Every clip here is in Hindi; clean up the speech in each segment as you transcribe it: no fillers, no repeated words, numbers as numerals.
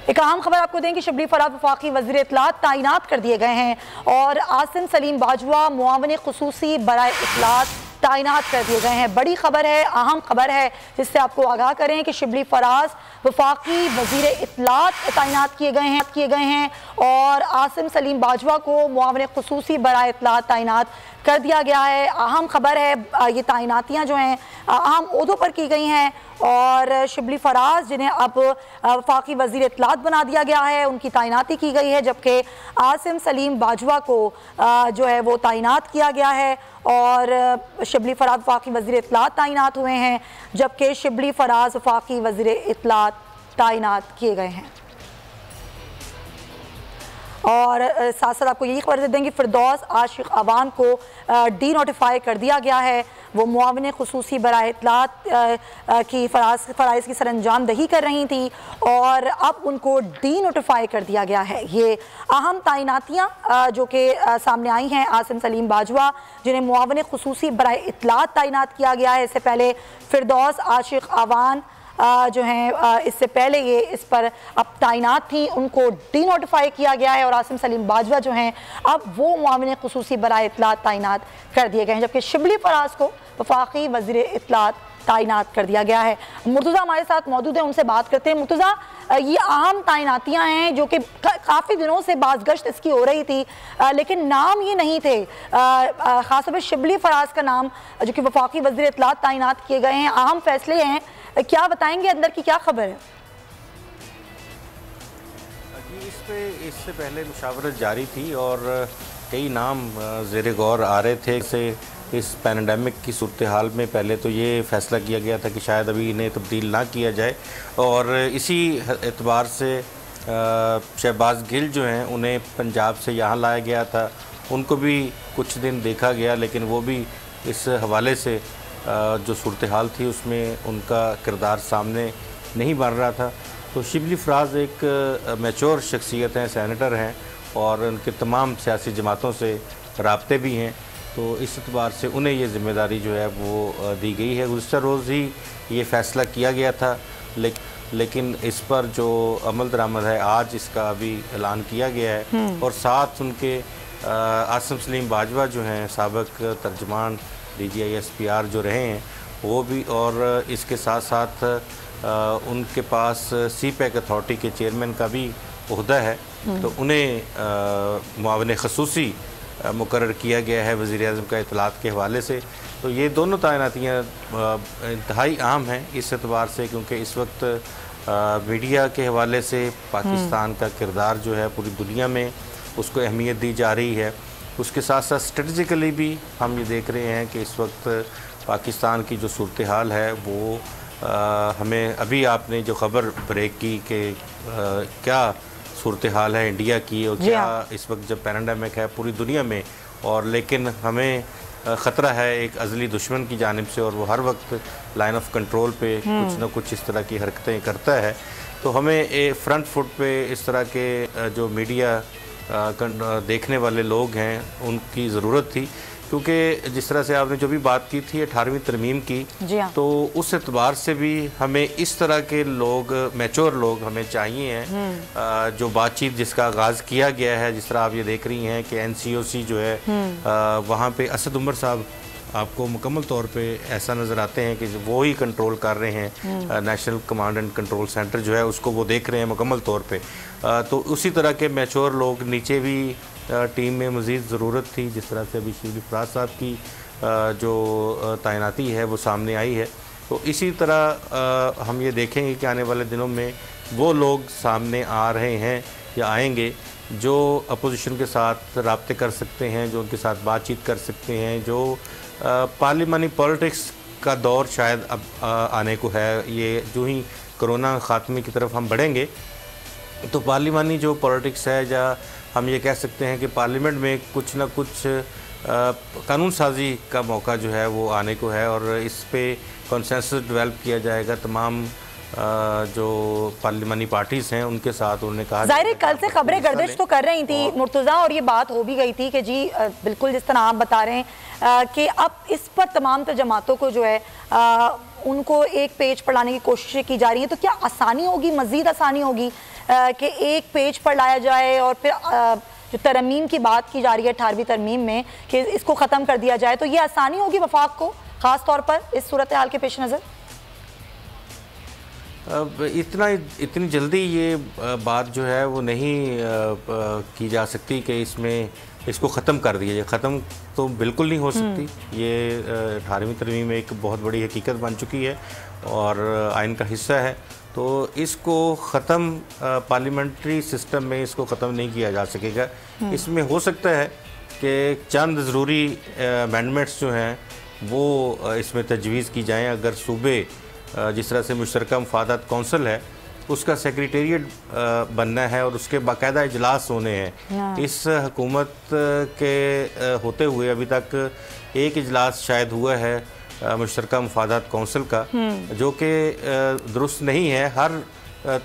एक अहम खबर आपको दें कि शबली फराज वफाकी वज़ीर इत्तलात तैनात कर दिए गए हैं और आसिम सलीम बाजवा मुआविन खुसूसी बराए इत्तलात तैनात कर दिए गए हैं। बड़ी खबर है, अहम खबर है, जिससे आपको आगाह करें कि शबली फराज वफाकी वज़ीर इत्तलात तैनात किए गए हैं और आसिम सलीम बाजवा को मुआविन खुसूसी बराए इत्तलात तैनात कर दिया गया है। अहम खबर है, ये तैनातियाँ जो हैं अहम ओहदों पर की गई हैं और शबली फराज जिन्हें अब वफाकी वज़ीर इत्तलात बना दिया गया है उनकी तैनाती की गई है, जबकि आसिम सलीम बाजवा को जो है वो तैनात किया गया है और शबली फराज वफाकी वज़ीर इत्तलात तैनात हुए हैं, जबकि शबली फराज वफाकी वज़ीर इत्तलात तैनात किए गए हैं। और साथ साथ आपको यही खबर दे देंगे फिरदौस आशिक अवान को डी नोटिफाई कर दिया गया है। वो मुआविन खुसूसी बराए इत्तलात की फ़राइज़ की सरअंजामदही कर रही थी और अब उनको डी नोटिफाई कर दिया गया है। ये अहम तैनातियाँ जो कि सामने आई हैं, आसिम सलीम बाजवा जिन्हें मुआविन खुसूसी बराए इत्तलात तैनात किया गया है, इससे पहले फिरदौस आशिक अवान जो हैं इससे पहले ये इस पर अब तैनात थी, उनको डी नोटिफाई किया गया है और आसिम सलीम बाजवा जो हैं अब वो मुआविन खुसूसी बराए इत्तलात तैनात कर दिए गए हैं, जबकि शबली फराज को वफाकी वज़ीर इत्तलात तैनात कर दिया गया है। मुर्तज़ा हमारे साथ मौजूद है, उनसे बात करते हैं। मुर्तज़ा, ये अहम तैनातियाँ हैं जो कि काफ़ी दिनों से बाज़गश्त इसकी हो रही थी, लेकिन नाम ये नहीं थे, ख़ासतौर पर शबली फराज का नाम जो कि वफाकी वज़ीर इत्तलात तैनात किए गए हैं, अहम फैसले हैं, क्या बताएंगे अंदर की क्या खबर है? जी, इससे पहले मुशावरत जारी थी और कई नाम ज़ेरे गौर आ रहे थे। से इस पैंडेमिक की सूरत हाल में पहले तो ये फ़ैसला किया गया था कि शायद अभी इन्हें तब्दील ना किया जाए और इसी एतबार से शहबाज गिल जो हैं उन्हें पंजाब से यहाँ लाया गया था, उनको भी कुछ दिन देखा गया, लेकिन वो भी इस हवाले से जो सूरत हाल थी उसमें उनका किरदार सामने नहीं बन रहा था। तो शबली फराज एक मैच्योर शख्सियत हैं, सेनेटर हैं और उनके तमाम सियासी जमातों से राब्ते भी हैं, तो इस एतबार से उन्हें ये ज़िम्मेदारी जो है वो दी गई है। गुज़श्ता रोज़ ही ये फ़ैसला किया गया था, लेकिन इस पर जो अमल दरामद है आज इसका अभी ऐलान किया गया है और साथ उनके आसिम सलीम बाजवा जो हैं साबिक़ तर्जमान DGISPR जो रहे हैं वो भी, और इसके साथ साथ उनके पास CPEC अथॉरिटी के चेयरमैन का भी ओहदा है, तो उन्हें मुआविन ख़ुसूसी मुकर्रर किया गया है वज़ीर आज़म का इत्तलात के हवाले से। तो ये दोनों तैनातियाँ इंतहाई अहम हैं इस एतबार से, क्योंकि इस वक्त मीडिया के हवाले से पाकिस्तान का किरदार जो है पूरी दुनिया में उसको अहमियत दी जा रही है। उसके साथ साथ स्ट्रेटजिकली भी हम ये देख रहे हैं कि इस वक्त पाकिस्तान की जो सूरत हाल है वो हमें अभी आपने जो ख़बर ब्रेक की कि क्या सूरत हाल है इंडिया की और क्या इस वक्त जब पैंडेमिक है पूरी दुनिया में, और लेकिन हमें ख़तरा है एक अज़ली दुश्मन की जानिब से और वो हर वक्त लाइन ऑफ कंट्रोल पे कुछ ना कुछ इस तरह की हरकतें करता है। तो हमें फ्रंट फुट पे इस तरह के जो मीडिया देखने वाले लोग हैं उनकी ज़रूरत थी, क्योंकि जिस तरह से आपने जो भी बात की थी 18वीं तरमीम की, तो उस एतबार से भी हमें इस तरह के लोग, मैच्योर लोग हमें चाहिए हैं जो बातचीत जिसका आगाज़ किया गया है। जिस तरह आप ये देख रही हैं कि NCOC जो है वहाँ पे असद उमर साहब आपको मुकम्मल तौर पे ऐसा नज़र आते हैं कि वो ही कंट्रोल कर रहे हैं, national command and control centre जो है उसको वो देख रहे हैं मुकम्मल तौर पे। तो उसी तरह के मैच्योर लोग नीचे भी टीम में मज़ीद ज़रूरत थी, जिस तरह से अभी शबली फराज साहब की जो तैनाती है वो सामने आई है। तो इसी तरह हम ये देखेंगे कि आने वाले दिनों में वो लोग सामने आ रहे हैं या आएंगे जो अपोजिशन के साथ राब्ते कर सकते हैं, जो उनके साथ बातचीत कर सकते हैं, जो पार्लिमानी पॉलिटिक्स का दौर शायद अब आने को है। ये जो ही कोरोना ख़ात्मे की तरफ हम बढ़ेंगे तो पार्लिमानी जो पॉलिटिक्स है, या हम ये कह सकते हैं कि पार्लियामेंट में कुछ ना कुछ कानून साजी का मौका जो है वो आने को है और इस पे कंसेंसस डेवलप किया जाएगा तमाम जो पार्लिमानी पार्टीज़ हैं उनके साथ। उन्होंने कहा ज़ाहिर कल से खबरें गर्दिश तो कर रही थी मुर्तज़ा, और ये बात हो भी गई थी कि जी बिल्कुल जिस तरह आप बता रहे हैं कि अब इस पर तमाम जमातों को जो है उनको एक पेज पर लाने की कोशिशें की जा रही हैं, तो क्या आसानी होगी, मज़ीद आसानी होगी कि एक पेज पर लाया जाए और फिर जो तरमीम की बात की जा रही है 18वीं तरमीम में कि इसको ख़त्म कर दिया जाए, तो ये आसानी होगी वफाक को ख़ास तौर पर इस सूरत हाल के पेश नज़र? अब इतनी जल्दी ये बात जो है वो नहीं की जा सकती कि इसको ख़त्म कर दिया जाए। ख़त्म तो बिल्कुल नहीं हो सकती। ये 18वीं तरमीम में एक बहुत बड़ी हकीकत बन चुकी है और आइन का हिस्सा है, तो इसको ख़त्म पार्लियामेंट्री सिस्टम में इसको ख़त्म नहीं किया जा सकेगा। इसमें हो सकता है कि चंद ज़रूरी अमेंडमेंट्स जो हैं वो इसमें तजवीज़ की जाएँ। अगर सूबे जिस तरह से मुश्तरका मफादात कौंसिल है उसका सेक्रेटेरिएट बनना है और उसके बाकायदा इजलास होने हैं। इस हुकूमत के होते हुए अभी तक एक इजलास शायद हुआ है मुश्तरका मफादात कौंसिल का, जो कि दुरुस्त नहीं है। हर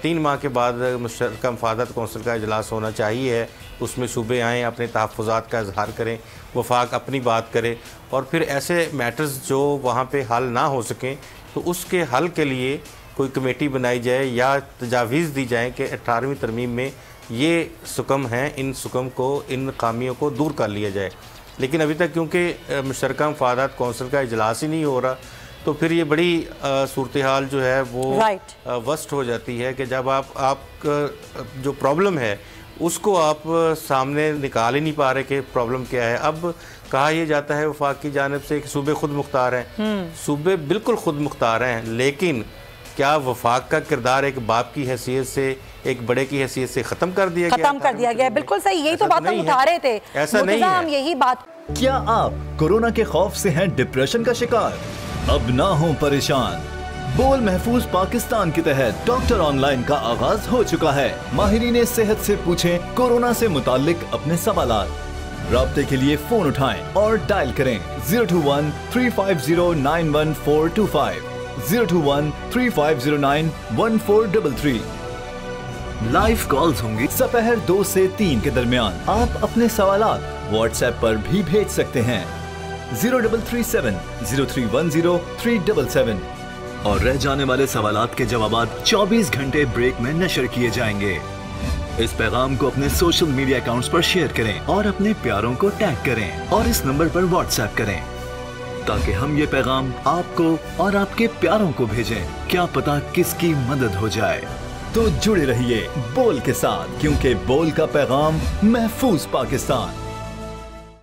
3 माह के बाद मुश्तरका मफादात कौंसिल का इजलास होना चाहिए। उसमें सूबे आएँ, अपने तहफ़्फ़ुज़ात का इजहार करें, वफाक अपनी बात करे और फिर ऐसे मैटर्स जो वहाँ पे हल ना हो सकें तो उसके हल के लिए कोई कमेटी बनाई जाए या तजावीज़ दी जाए कि 18वीं तरमीम में ये सुकम हैं, इन सुकम को, इन खामियों को दूर कर लिया जाए। लेकिन अभी तक क्योंकि मुश्तरका मफादात कौंसिल का इजलास ही नहीं हो रहा, तो फिर ये बड़ी सूरत हाल जो है वो वर्स्ट हो जाती है कि जब आप जो प्रॉब्लम है उसको आप सामने निकाल ही नहीं पा रहे कि प्रॉब्लम क्या है। अब कहा यह जाता है वफाक की जानिब से कि सूबे खुद मुख्तार हैं। सूबे बिल्कुल खुद मुख्तार हैं, लेकिन क्या वफाक का किरदार एक बाप की हैसियत से, एक बड़े की हैसियत से ख़त्म कर दिया गया? बिल्कुल सही, यही तो बात हम उठा रहे थे। ऐसा नहीं है, हम यही बात। क्या आप कोरोना के खौफ से हैं डिप्रेशन का शिकार? अब ना हो परेशान। बोल महफूज पाकिस्तान के तहत डॉक्टर ऑनलाइन का आगाज हो चुका है। माहिरीन सेहत से पूछें कोरोना से मुताल्लिक अपने सवालात। राब्ते के लिए फोन उठाएं और डायल करें 021-350-91425, 021-3509-1433। लाइव कॉल्स होंगी दोपहर 2 से 3 के दरमियान। आप अपने सवालात व्हाट्सएप पर भी भेज सकते हैं 0337-0310-377 और रह जाने वाले सवालात के जवाबात 24 घंटे ब्रेक में नशर किए जाएंगे। इस पैगाम को अपने सोशल मीडिया अकाउंट्स पर शेयर करें और अपने प्यारों को टैग करें और इस नंबर पर व्हाट्सएप करें ताकि हम ये पैगाम आपको और आपके प्यारों को भेजें। क्या पता किसकी मदद हो जाए। तो जुड़े रहिए बोल के साथ, क्योंकि बोल का पैगाम महफूज पाकिस्तान।